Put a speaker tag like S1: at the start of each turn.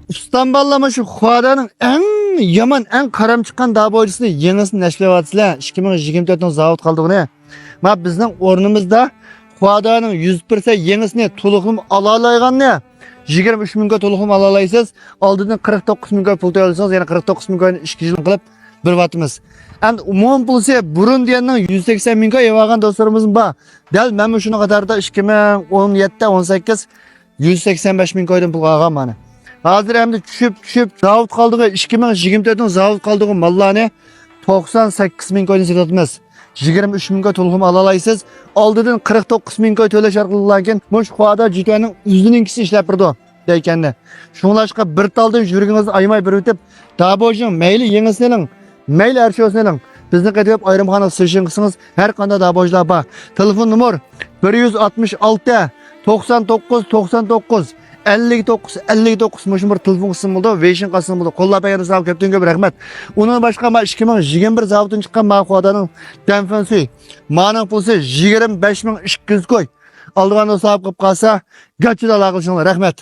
S1: İstanbul'lama şu Xuadanın en yaman, en karam çıkan dağ boycusunu yenisini neşlevatsızlar. 2024'ten zavut kaldığını. Ma bizden ornumuzda Xuadanın 100% yenisini tuluğum alalaygan ne? 23 minga tuluğum alalaysız. Aldıdan 49 minga pul toyalısınız. Yani 49 minga 2 yıl kılıp bir vatımız. And umum pulsa burun diyenden 180 minga evagan dostlarımızın ba. Del ben şunu kadar da 2017'de 18 185 min koydum pul ağam bana. Hazır hem de düşüp zavut kaldığı 2024'den zavut kaldığı mallarını 98 min koydun satılmaz. 23 min koy tuluğum alalaysız. Aldıdan 49 min koy töle şarkılılarken muş kuada cütüğünün üzününkisi işlep birdi o. Deykenle. Şunlaşka bir taldan jürgünüzü ayımay bir ötüp daha boyunca meyli yenisinin meyli her şey olsun. Bizni qedip ayrımxana sığışınqısınız. Her kanda daha boyunca bak. Telefon numar 166 99 99 59 59 muşum bir telefon kısım buldu. Veşin kısım buldu. Kolla beğeni sağ köptün köp rahmet. Onun başka ma 2021 zavutun çıkan ma kuadanın tenfensi. Manın pulsu 25200 koy. Aldığında sahip kıp kalsa gaçı da lağılşınlar. Rahmet.